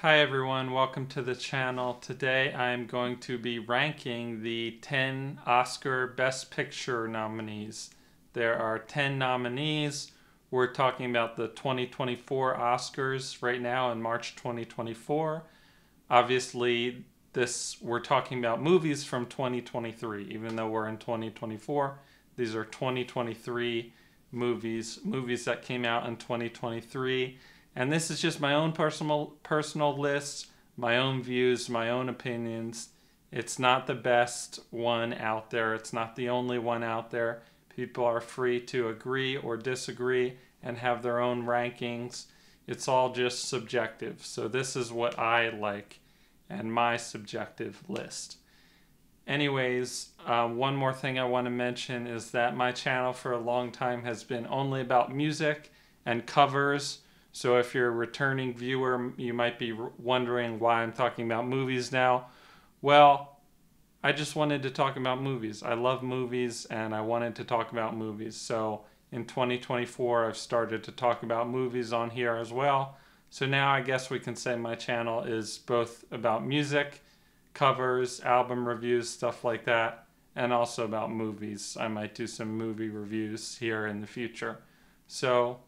Hi everyone, welcome to the channel. Today I'm going to be ranking the 10 Oscar Best Picture nominees. There are 10 nominees. We're talking about the 2024 Oscars right now in March 2024. Obviously, we're talking about movies from 2023, even though we're in 2024. These are 2023 movies that came out in 2023. And this is just my own personal list, my own views, my own opinions. It's not the best one out there. It's not the only one out there. People are free to agree or disagree and have their own rankings. It's all just subjective. So this is what I like and my subjective list. Anyways, one more thing I want to mention is that my channel for a long time has been only about music and covers. So if you're a returning viewer, you might be wondering why I'm talking about movies now. Well, I just wanted to talk about movies. I love movies and I wanted to talk about movies. So in 2024, I've started to talk about movies on here as well. So now I guess we can say my channel is both about music, covers, album reviews, stuff like that, and also about movies. I might do some movie reviews here in the future. So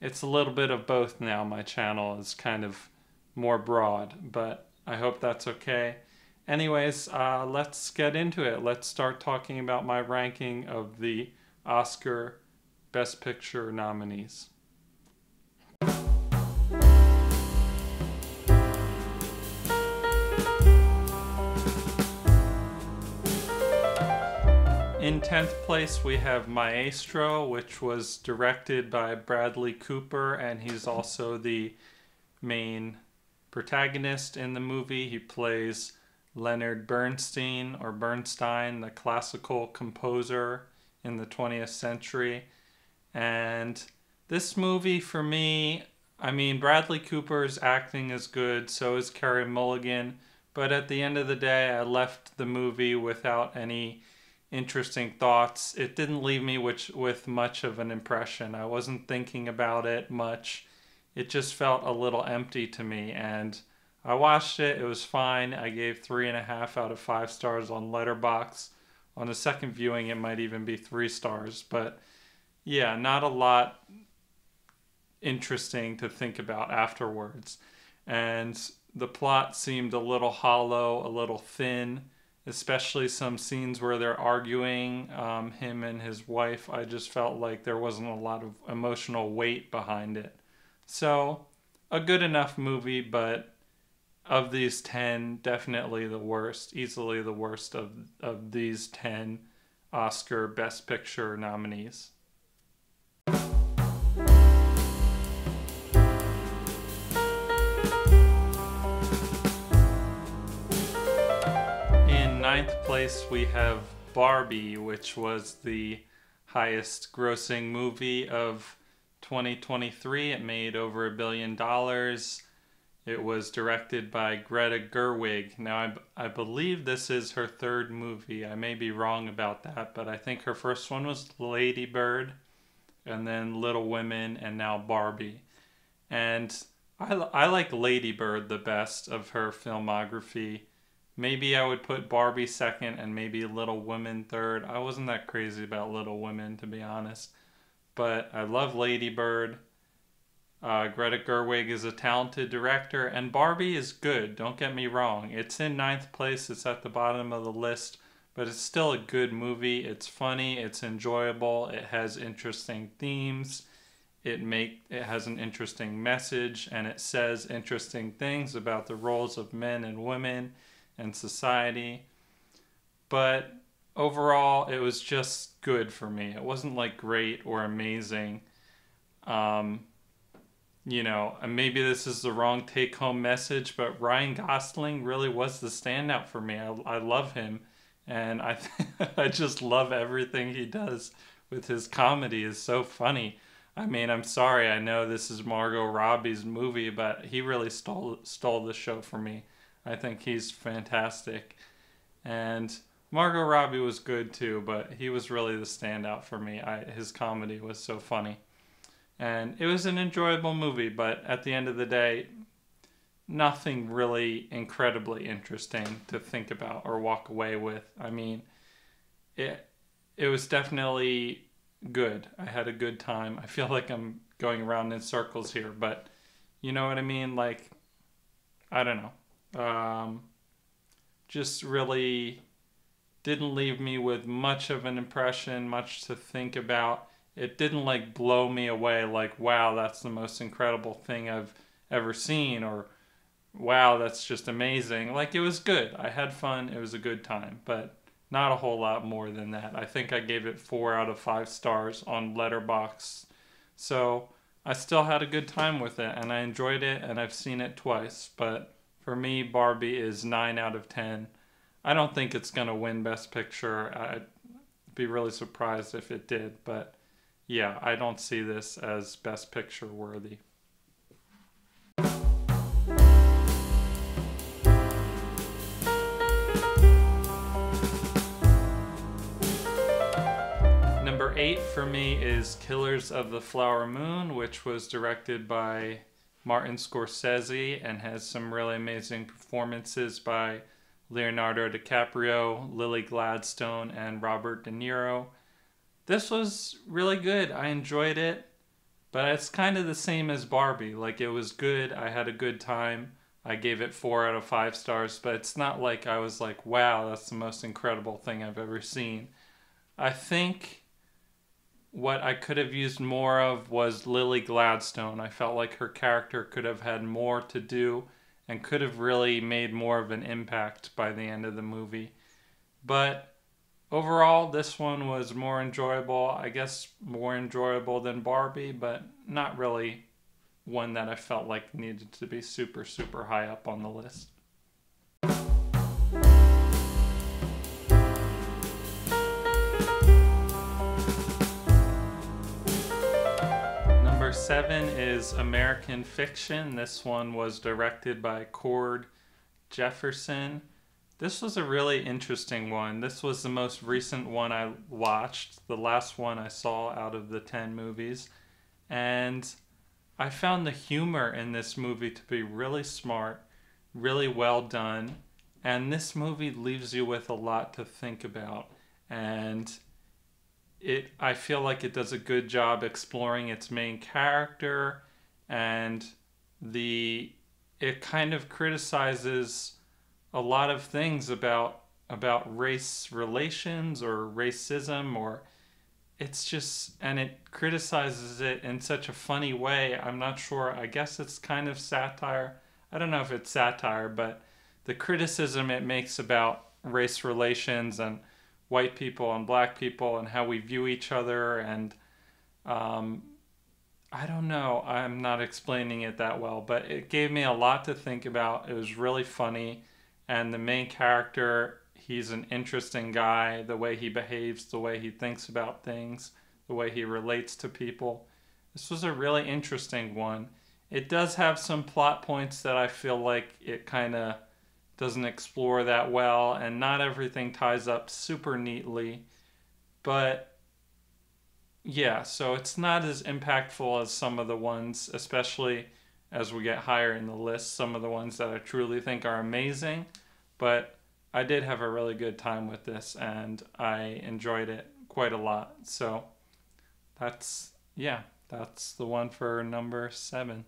it's a little bit of both now. My channel is kind of more broad, but I hope that's okay. Anyways, let's get into it. Let's start talking about my ranking of the Oscar Best Picture nominees. In 10th place, we have Maestro, which was directed by Bradley Cooper, and he's also the main protagonist in the movie. He plays Leonard Bernstein, the classical composer in the 20th century. And this movie, for me, I mean, Bradley Cooper's acting is good, so is Carey Mulligan, but at the end of the day, I left the movie without any interesting thoughts. It didn't leave me with much of an impression. I wasn't thinking about it much. It just felt a little empty to me, and I watched it. It was fine. I gave 3.5 out of 5 stars on Letterboxd. On the second viewing, it might even be 3 stars, but yeah, not a lot interesting to think about afterwards. And the plot seemed a little hollow, a little thin, especially some scenes where they're arguing, him and his wife. I just felt like there wasn't a lot of emotional weight behind it. So, a good enough movie, but of these 10, definitely the worst, easily the worst of these 10 Oscar Best Picture nominees. In 9th place, we have Barbie, which was the highest grossing movie of 2023. It made over $1 billion. It was directed by Greta Gerwig. Now, I believe this is her third movie. I may be wrong about that, but I think her first one was Lady Bird, and then Little Women, and now Barbie. And I like Lady Bird the best of her filmography. Maybe I would put Barbie second and maybe Little Women third. I wasn't that crazy about Little Women, to be honest. But I love Lady Bird. Greta Gerwig is a talented director, and Barbie is good, don't get me wrong. It's in 9th place, it's at the bottom of the list, but it's still a good movie. It's funny, it's enjoyable, it has interesting themes, it has an interesting message, and it says interesting things about the roles of men and women and society. But overall, it was just good for me. It wasn't like great or amazing. You know, and maybe this is the wrong take-home message, but Ryan Gosling really was the standout for me. I love him, and I just love everything he does with his comedy. Is so funny. I mean, I'm sorry, I know this is Margot Robbie's movie, but he really stole the show for me. I think he's fantastic. And Margot Robbie was good too, but he was really the standout for me. His comedy was so funny. And it was an enjoyable movie, but at the end of the day, nothing really incredibly interesting to think about or walk away with. I mean, it it was definitely good. I had a good time. I feel like I'm going around in circles here, but you know what I mean? Like, I don't know. Just really didn't leave me with much of an impression, much to think about. It didn't like blow me away like, wow, that's the most incredible thing I've ever seen, or wow, that's just amazing. Like, it was good. I had fun. It was a good time, but not a whole lot more than that. I think I gave it 4 out of 5 stars on Letterboxd. So I still had a good time with it, and I enjoyed it, and I've seen it twice. But for me, Barbie is 9 out of 10. I don't think it's going to win Best Picture. I'd be really surprised if it did. But yeah, I don't see this as Best Picture worthy. Number 8 for me is Killers of the Flower Moon, which was directed by Martin Scorsese and has some really amazing performances by Leonardo DiCaprio, Lily Gladstone, and Robert De Niro. This was really good. I enjoyed it, but it's kind of the same as Barbie. Like, it was good. I had a good time. I gave it 4 out of 5 stars, but it's not like I was like, wow, that's the most incredible thing I've ever seen. I think what I could have used more of was Lily Gladstone. I felt like her character could have had more to do and could have really made more of an impact by the end of the movie. But overall, this one was more enjoyable. I guess more enjoyable than Barbie, but not really one that I felt like needed to be super, super high up on the list. Number 7 is American Fiction. This one was directed by Cord Jefferson. This was a really interesting one. This was the most recent one I watched, the last one I saw out of the 10 movies. And I found the humor in this movie to be really smart, really well done. And this movie leaves you with a lot to think about. And I feel like it does a good job exploring its main character, and it kind of criticizes a lot of things about race relations or racism, or it's just, and it criticizes it in such a funny way. I'm not sure. I guess it's kind of satire. I don't know if it's satire, but the criticism it makes about race relations and white people and black people and how we view each other, and I don't know, I'm not explaining it that well, but it gave me a lot to think about. It was really funny, and the main character, he's an interesting guy, the way he behaves, the way he thinks about things, the way he relates to people. This was a really interesting one. It does have some plot points that I feel like it kind of doesn't explore that well, and not everything ties up super neatly. But yeah, so it's not as impactful as some of the ones, especially as we get higher in the list, some of the ones that I truly think are amazing. But I did have a really good time with this, and I enjoyed it quite a lot. So that's the one for number 7.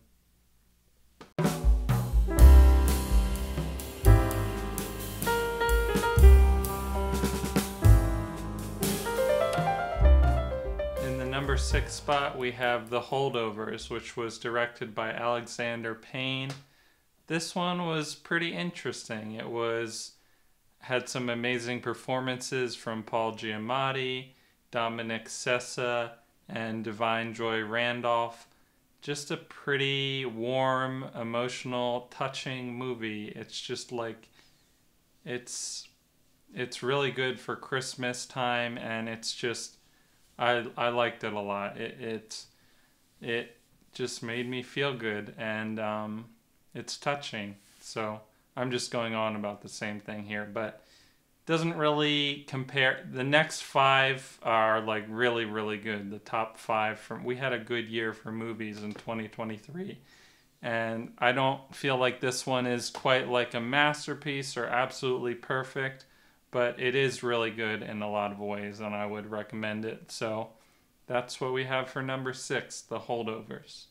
Number 6 spot, we have The Holdovers, which was directed by Alexander Payne. This one was pretty interesting. Had some amazing performances from Paul Giamatti, Dominic Sessa, and Divine Joy Randolph. Just a pretty warm, emotional, touching movie. It's just like, it's really good for Christmas time, and it's just, I liked it a lot. It just made me feel good, and it's touching. So I'm just going on about the same thing here, but doesn't really compare. The next 5 are like really, really good. The top 5 we had a good year for movies in 2023, And I don't feel like this one is quite like a masterpiece or absolutely perfect, but it is really good in a lot of ways, and I would recommend it. So that's what we have for number 6, The Holdovers.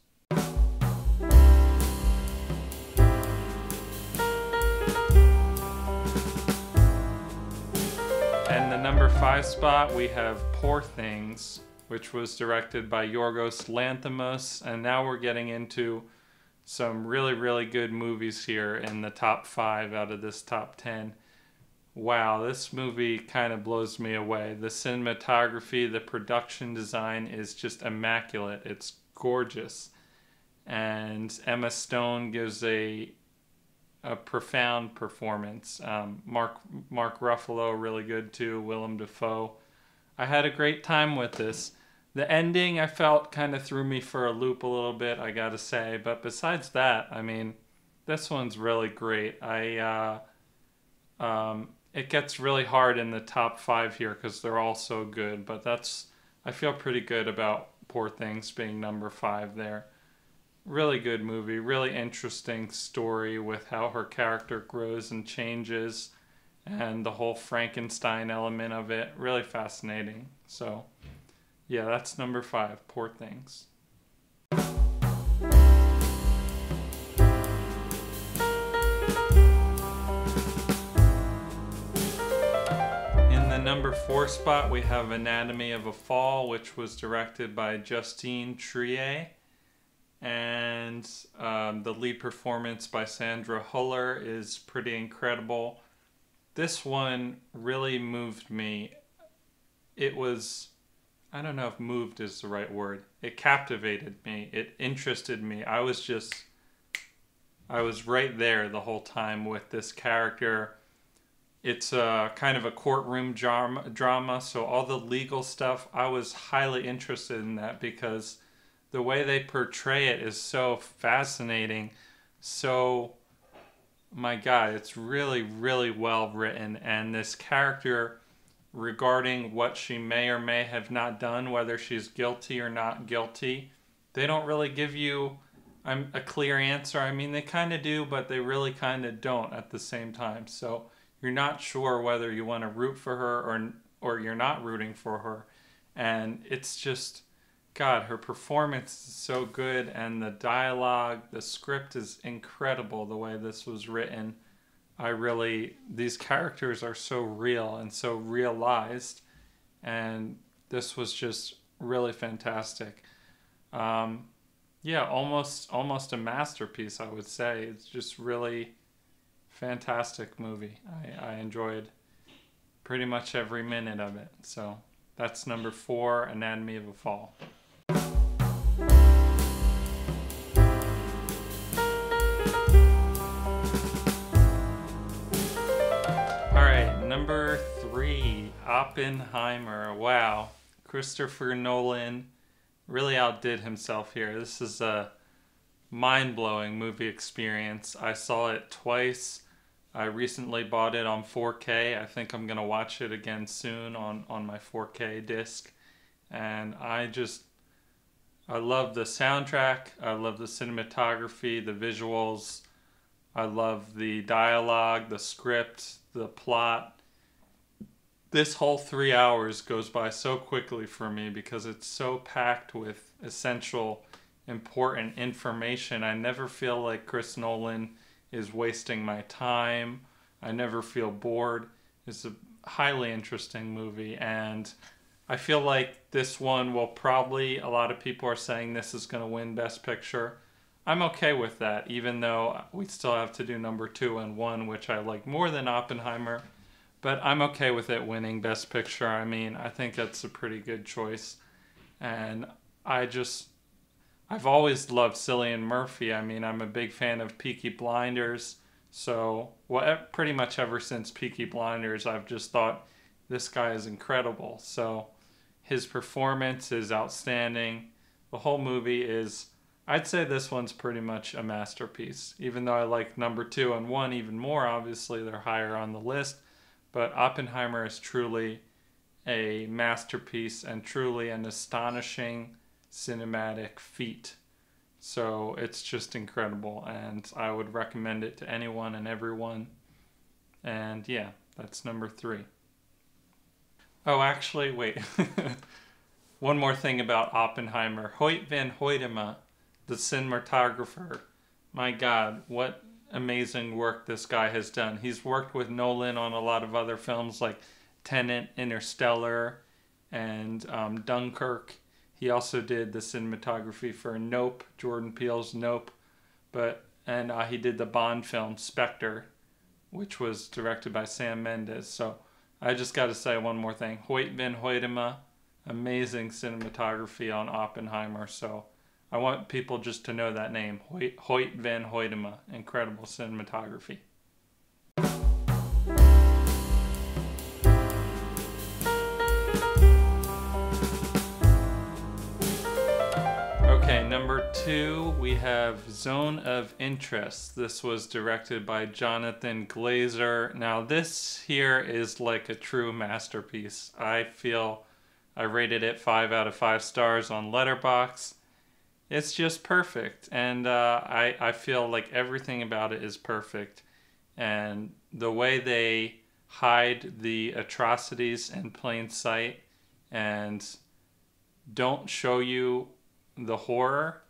And the number 5 spot, we have Poor Things, which was directed by Yorgos Lanthimos, and now we're getting into some really, really good movies here in the top 5 out of this top 10. Wow, this movie kind of blows me away. The cinematography, the production design is just immaculate. It's gorgeous. And Emma Stone gives a profound performance. Mark Ruffalo, really good too. Willem Dafoe. I had a great time with this. The ending, I felt, kind of threw me for a loop a little bit, I gotta say. But besides that, I mean, this one's really great. It gets really hard in the top 5 here because they're all so good. But I feel pretty good about Poor Things being number 5 there. Really good movie, really interesting story with how her character grows and changes, and the whole Frankenstein element of it. Really fascinating. So yeah, that's number 5, Poor Things. In the number 4 spot, we have Anatomy of a Fall, which was directed by Justine Triet. And the lead performance by Sandra Huller is pretty incredible. This one really moved me. It was, I don't know if moved is the right word. It captivated me. It interested me. I was right there the whole time with this character. It's kind of a courtroom drama, so all the legal stuff, I was highly interested in that because the way they portray it is so fascinating. So, my God, it's really, really well written. And this character, regarding what she may or may have not done, whether she's guilty or not guilty, they don't really give you a clear answer. I mean, they kind of do, but they really kind of don't at the same time. So you're not sure whether you want to root for her or you're not rooting for her. And it's just, God, her performance is so good, and the dialogue, the script is incredible the way this was written. These characters are so real and so realized, and this was just really fantastic. Yeah, almost a masterpiece, I would say. It's just really fantastic movie. I enjoyed pretty much every minute of it. So that's number 4, Anatomy of a Fall. Alright, number 3, Oppenheimer. Wow, Christopher Nolan really outdid himself here. This is a mind-blowing movie experience. I saw it twice. I recently bought it on 4K. I think I'm going to watch it again soon on my 4K disc. And I love the soundtrack. I love the cinematography, the visuals. I love the dialogue, the script, the plot. This whole 3 hours goes by so quickly for me because it's so packed with essential, important information. I never feel like Chris Nolan is wasting my time. I never feel bored. It's a highly interesting movie, and I feel like this one will probably, a lot of people are saying this is going to win Best Picture. I'm okay with that, even though we still have to do number 2 and 1, which I like more than Oppenheimer. But I'm okay with it winning Best Picture. I mean, I think that's a pretty good choice. And I've always loved Cillian Murphy. I mean, I'm a big fan of Peaky Blinders. So, pretty much ever since Peaky Blinders, I've just thought this guy is incredible. So, his performance is outstanding. The whole movie is, I'd say this one's pretty much a masterpiece. Even though I like number 2 and 1 even more, obviously they're higher on the list. But Oppenheimer is truly a masterpiece and truly an astonishing cinematic feat. So it's just incredible, and I would recommend it to anyone and everyone. And yeah, that's number 3. Oh, actually, wait. One more thing about Oppenheimer. Hoyt van Hoytema, the cinematographer. My God, what amazing work this guy has done. He's worked with Nolan on a lot of other films like Tenet, Interstellar, and Dunkirk. He also did the cinematography for Nope, Jordan Peele's Nope, and he did the Bond film Spectre, which was directed by Sam Mendes. So I just got to say one more thing. Hoyt van Hoytema, amazing cinematography on Oppenheimer. So I want people just to know that name, Hoyt van Hoytema, incredible cinematography. Okay, number 2, we have Zone of Interest. This was directed by Jonathan Glazer. Now this here is like a true masterpiece. I feel I rated it 5 out of 5 stars on Letterboxd. It's just perfect, and I feel like everything about it is perfect. And the way they hide the atrocities in plain sight and don't show you the horror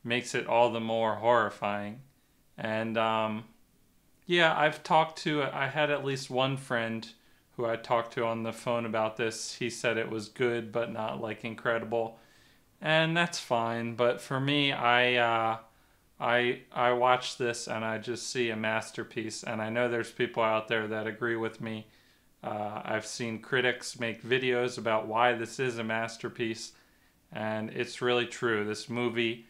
makes it all the more horrifying. And yeah, I had at least one friend who I talked to on the phone about this. He said it was good, but not like incredible. And that's fine. But for me, I watch this and I just see a masterpiece. And I know there's people out there that agree with me. I've seen critics make videos about why this is a masterpiece. And it's really true. This movie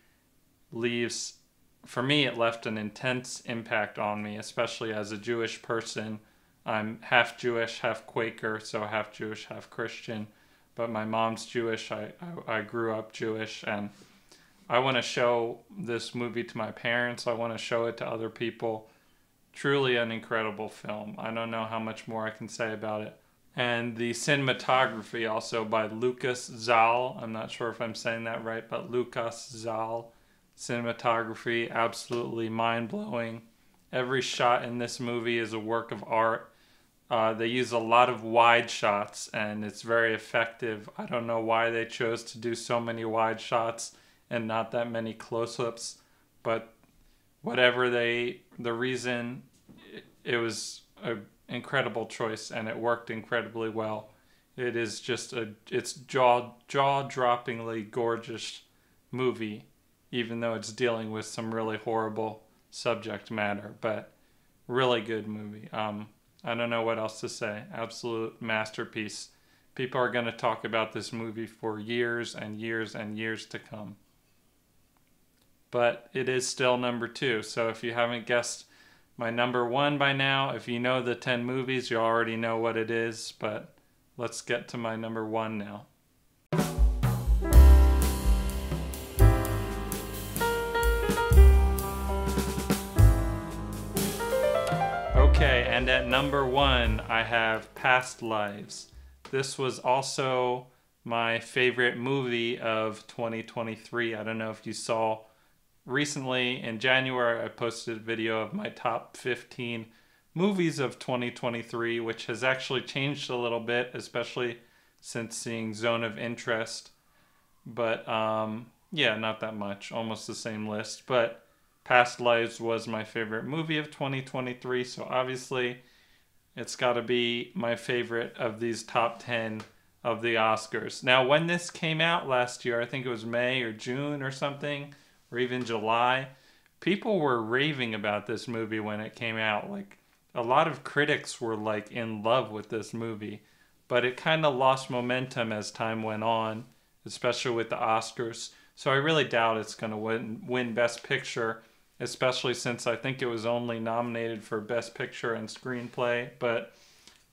for me, it left an intense impact on me, especially as a Jewish person. I'm half Jewish, half Quaker, so half Jewish, half Christian. But my mom's Jewish. I grew up Jewish, and I want to show this movie to my parents. I want to show it to other people. Truly an incredible film. I don't know how much more I can say about it. And the cinematography also by Lucas Zal. I'm not sure if I'm saying that right, but Lucas Zal. Cinematography, absolutely mind-blowing. Every shot in this movie is a work of art. They use a lot of wide shots, and it's very effective. I don't know why they chose to do so many wide shots and not that many close-ups, but the reason, it was an incredible choice, and it worked incredibly well. It is just it's jaw-droppingly gorgeous movie, even though it's dealing with some really horrible subject matter, but really good movie. I don't know what else to say. Absolute masterpiece. People are going to talk about this movie for years and years and years to come. But it is still number 2, so if you haven't guessed my number 1 by now, if you know the 10 movies, you already know what it is, but let's get to my number 1 now. Okay, and at number 1, I have Past Lives. This was also my favorite movie of 2023. I don't know if you saw recently in January, I posted a video of my top 15 movies of 2023, which has actually changed a little bit, especially since seeing Zone of Interest. But yeah, not that much, almost the same list. But Past Lives was my favorite movie of 2023, so obviously it's got to be my favorite of these top 10 of the Oscars. Now, when this came out last year, I think it was May or June or something, or even July, people were raving about this movie when it came out. Like, a lot of critics were like in love with this movie, but it kind of lost momentum as time went on, especially with the Oscars. So I really doubt it's going to win Best Picture, especially since I think it was only nominated for Best Picture and Screenplay. But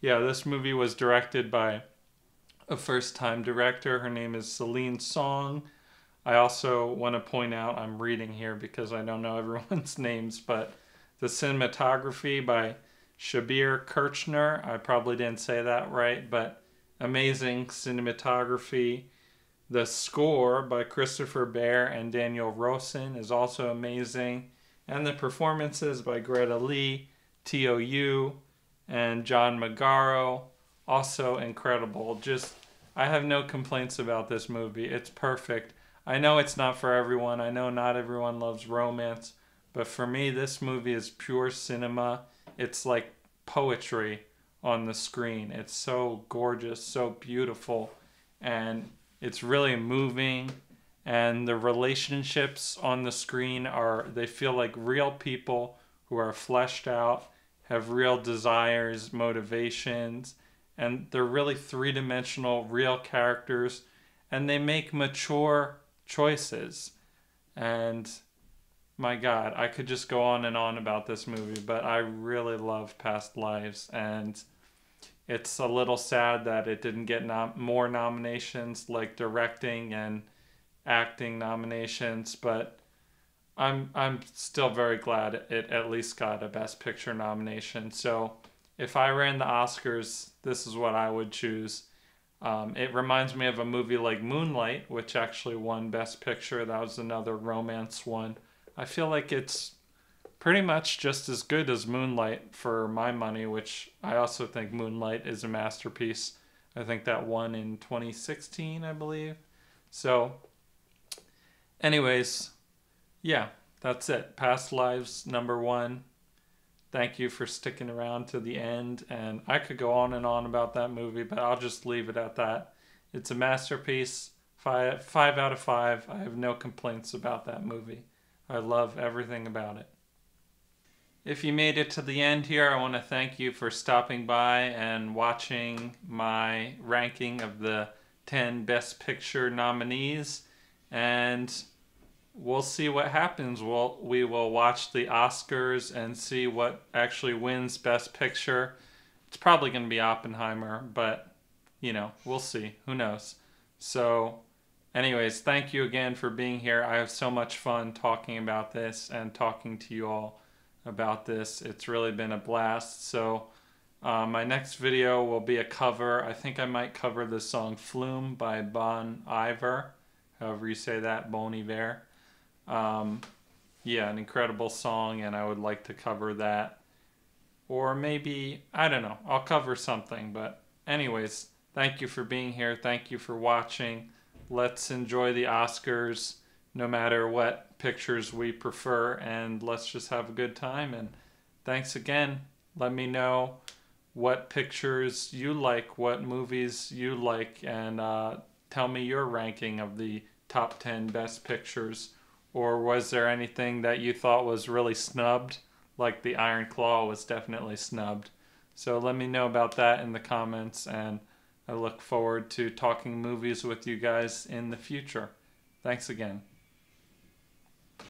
yeah, this movie was directed by a first-time director. Her name is Celine Song. I also want to point out, I'm reading here because I don't know everyone's names, but the cinematography by Shabir Kirchner. I probably didn't say that right, but amazing cinematography. The score by Christopher Bear and Daniel Rosen is also amazing. And the performances by Greta Lee, T.O.U., and John Magaro, also incredible. Just, I have no complaints about this movie. It's perfect. I know it's not for everyone. I know not everyone loves romance. But for me, this movie is pure cinema. It's like poetry on the screen. It's so gorgeous, so beautiful, and it's really moving. And the relationships on the screen they feel like real people who are fleshed out, have real desires, motivations, and they're really three-dimensional, real characters, and they make mature choices. And my God, I could just go on and on about this movie, but I really love Past Lives, and it's a little sad that it didn't get more nominations like directing and acting nominations, but I'm still very glad it at least got a Best Picture nomination. So if I ran the Oscars, this is what I would choose. It reminds me of a movie like Moonlight, which actually won Best Picture. That was another romance one. I feel like it's pretty much just as good as Moonlight for my money, which I also think Moonlight is a masterpiece. I think that won in 2016, I believe. So, anyways, yeah, that's it. Past Lives, #1. Thank you for sticking around to the end. And I could go on and on about that movie, but I'll just leave it at that. It's a masterpiece. Five out of 5. I have no complaints about that movie. I love everything about it. If you made it to the end here, I want to thank you for stopping by and watching my ranking of the 10 Best Picture nominees. And we'll see what happens. We will watch the Oscars and see what actually wins Best Picture. It's probably going to be Oppenheimer, but, we'll see. Who knows? So, anyways, thank you again for being here. I have so much fun talking about this and talking to you all about this. It's really been a blast. So, my next video will be a cover. I think I might cover the song Flume by Bon Iver, however you say that, Bon Iver. Yeah, an incredible song, and I would like to cover that. Or maybe, I don't know, I'll cover something. But anyways, thank you for being here. Thank you for watching. Let's enjoy the Oscars, no matter what pictures we prefer, and let's just have a good time. And thanks again. Let me know what pictures you like, what movies you like, and tell me your ranking of the top 10 best pictures. Or was there anything that you thought was really snubbed? Like the Iron Claw was definitely snubbed. So let me know about that in the comments, and I look forward to talking movies with you guys in the future. Thanks again.